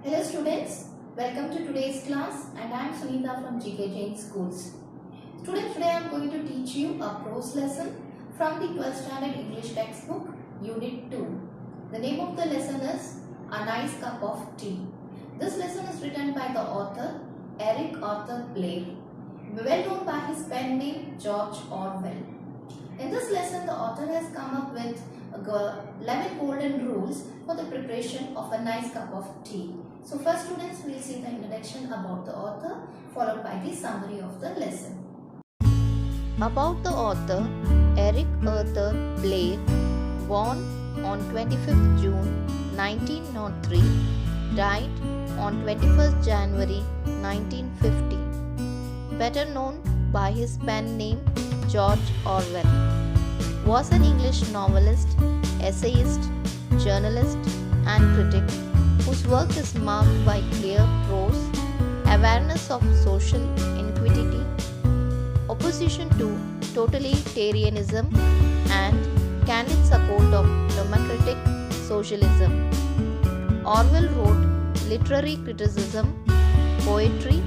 Hello students, welcome to today's class and I am Sunita from GK Jain Schools. Students, today I am going to teach you a prose lesson from the 12th standard English textbook, Unit 2. The name of the lesson is A Nice Cup of Tea. This lesson is written by the author Eric Arthur Blair, well known by his pen name George Orwell. In this lesson, the author has come up with 11 golden rules for the preparation of a nice cup of tea. So first students, will see the introduction about the author followed by the summary of the lesson. About the author, Eric Arthur Blair, born on 25th June 1903, died on 21st January 1950. Better known by his pen name George Orwell, was an English novelist, essayist, journalist and critic whose work is marked by clear prose, awareness of social inequity, opposition to totalitarianism and candid support of democratic socialism. Orwell wrote literary criticism, poetry,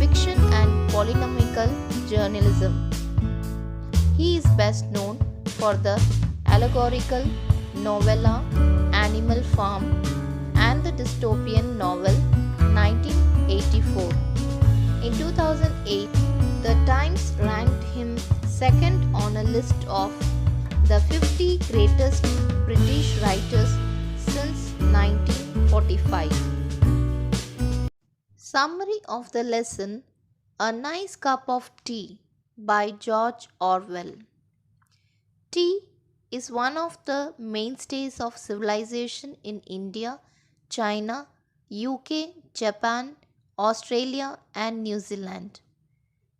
fiction and polemical journalism. He is best known for the allegorical novella Animal Farm and the dystopian novel 1984. In 2008, The Times ranked him second on a list of the 50 greatest British writers since 1945. Summary of the lesson: A Nice Cup of Tea by George Orwell. Tea is one of the mainstays of civilization in India, China, UK, Japan, Australia and New Zealand.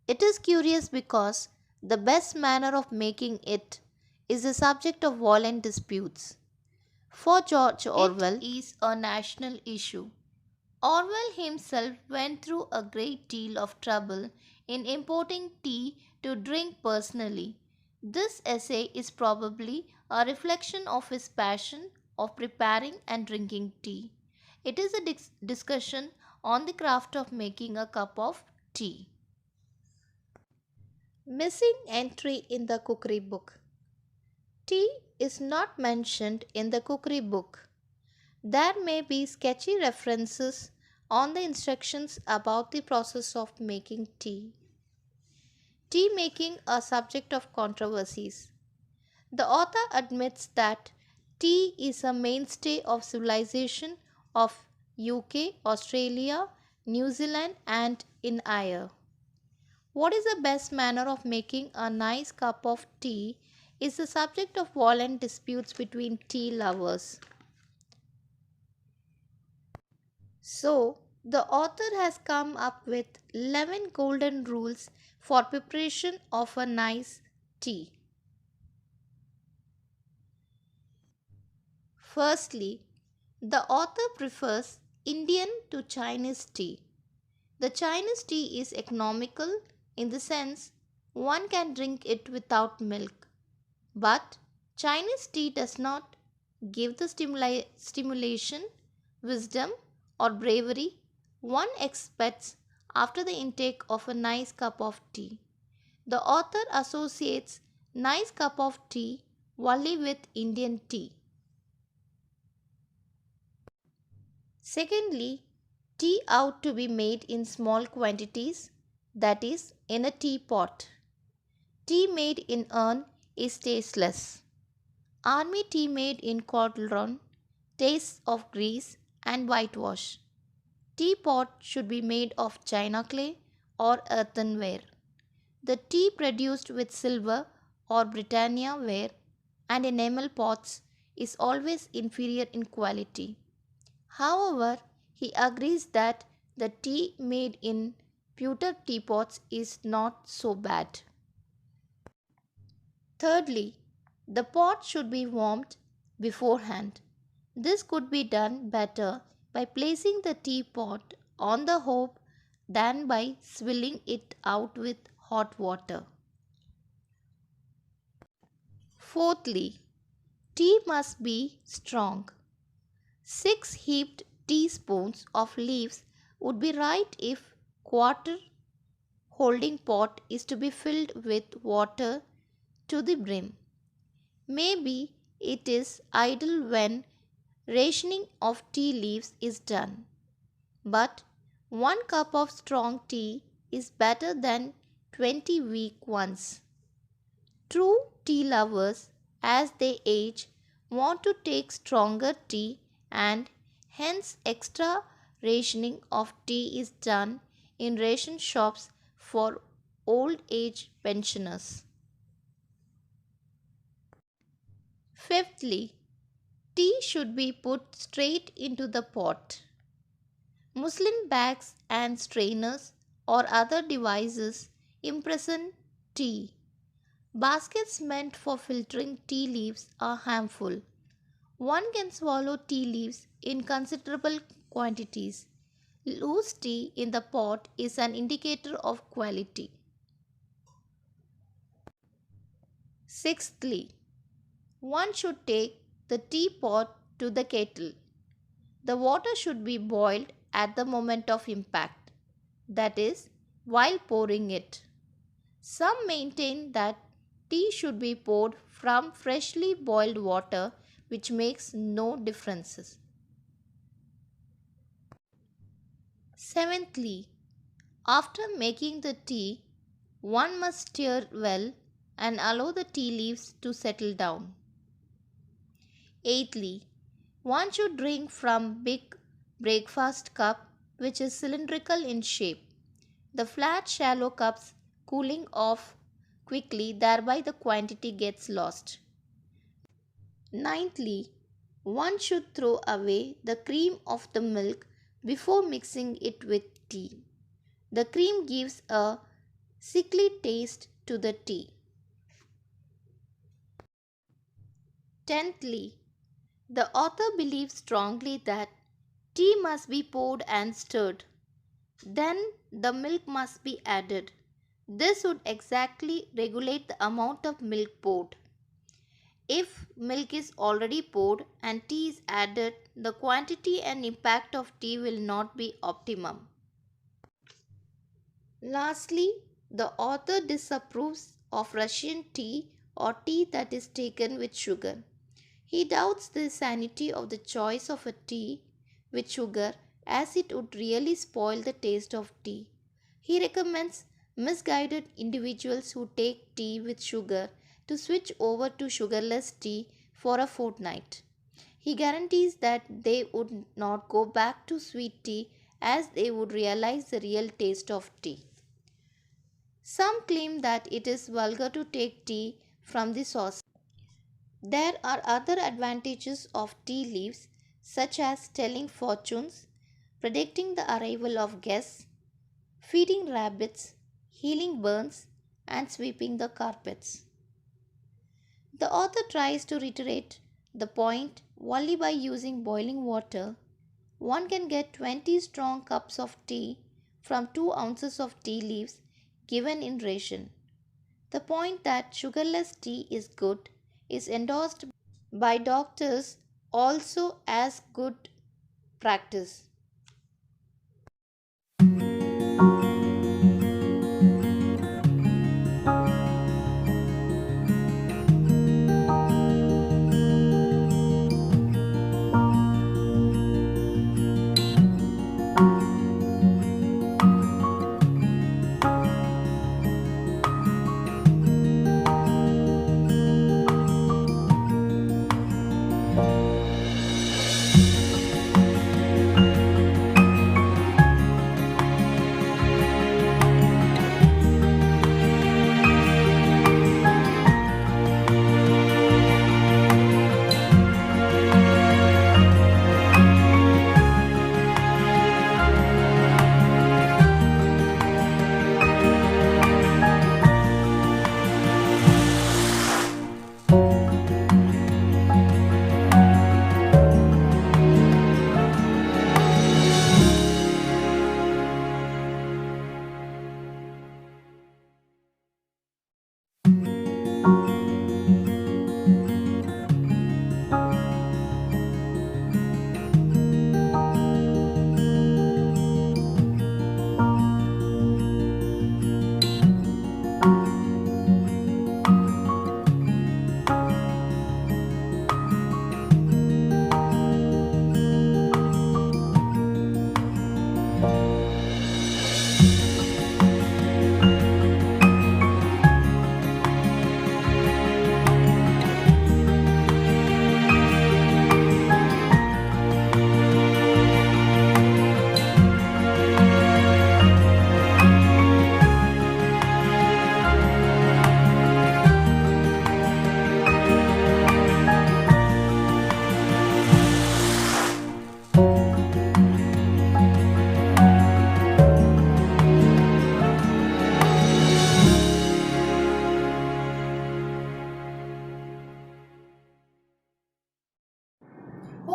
It is curious because the best manner of making it is the subject of violent disputes. For George Orwell, it is a national issue. Orwell himself went through a great deal of trouble in importing tea to drink personally. This essay is probably a reflection of his passion of preparing and drinking tea. It is a discussion on the craft of making a cup of tea. Missing entry in the cookery book. Tea is not mentioned in the cookery book. There may be sketchy references on the instructions about the process of making tea. Tea making a subject of controversies. The author admits that tea is a mainstay of civilization of UK, Australia, New Zealand and in Ireland. What is the best manner of making a nice cup of tea is the subject of violent disputes between tea lovers. So, the author has come up with 11 golden rules for preparation of a nice tea. Firstly, the author prefers Indian to Chinese tea. The Chinese tea is economical in the sense one can drink it without milk. But Chinese tea does not give the stimulation, wisdom or bravery one expects after the intake of a nice cup of tea. The author associates nice cup of tea only with Indian tea. Secondly, tea ought to be made in small quantities, that is, in a teapot. Tea made in urn is tasteless. Army tea made in cauldron tastes of grease and whitewash. Teapot should be made of china clay or earthenware. The tea produced with silver or Britannia ware and enamel pots is always inferior in quality. However, he agrees that the tea made in pewter teapots is not so bad. Thirdly, the pot should be warmed beforehand. This could be done better by placing the teapot on the hob than by swilling it out with hot water. Fourthly, tea must be strong. 6 heaped teaspoons of leaves would be right if quarter holding pot is to be filled with water to the brim. Maybe it is idle when rationing of tea leaves is done. But 1 cup of strong tea is better than 20 weak ones. True tea lovers, as they age, want to take stronger tea, and hence extra rationing of tea is done in ration shops for old age pensioners. Fifthly, tea should be put straight into the pot. Muslin bags and strainers or other devices imprison tea. Baskets meant for filtering tea leaves are harmful. One can swallow tea leaves in considerable quantities. Loose tea in the pot is an indicator of quality. Sixthly, one should take the teapot to the kettle. The water should be boiled at the moment of impact, that is, while pouring it. Some maintain that tea should be poured from freshly boiled water, which makes no differences. Seventhly, after making the tea, one must stir well and allow the tea leaves to settle down. Eighthly, one should drink from big breakfast cup which is cylindrical in shape. The flat shallow cups cooling off quickly, thereby the quantity gets lost. Ninthly, one should throw away the cream of the milk before mixing it with tea. The cream gives a sickly taste to the tea. Tenthly, the author believes strongly that tea must be poured and stirred. Then the milk must be added. This would exactly regulate the amount of milk poured. If milk is already poured and tea is added, the quantity and impact of tea will not be optimum. Lastly, the author disapproves of Russian tea or tea that is taken with sugar. He doubts the sanity of the choice of a tea with sugar, as it would really spoil the taste of tea. He recommends misguided individuals who take tea with sugar to switch over to sugarless tea for a fortnight. He guarantees that they would not go back to sweet tea, as they would realize the real taste of tea. Some claim that it is vulgar to take tea from the saucer. There are other advantages of tea leaves, such as telling fortunes, predicting the arrival of guests, feeding rabbits, healing burns, and sweeping the carpets. The author tries to reiterate the point only by using boiling water. One can get 20 strong cups of tea from 2 ounces of tea leaves given in ration. The point that sugarless tea is good is endorsed by doctors also as good practice.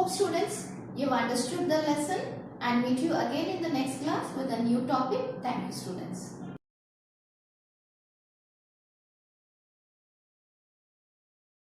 Hope students, you've understood the lesson and meet you again in the next class with a new topic. Thank you students.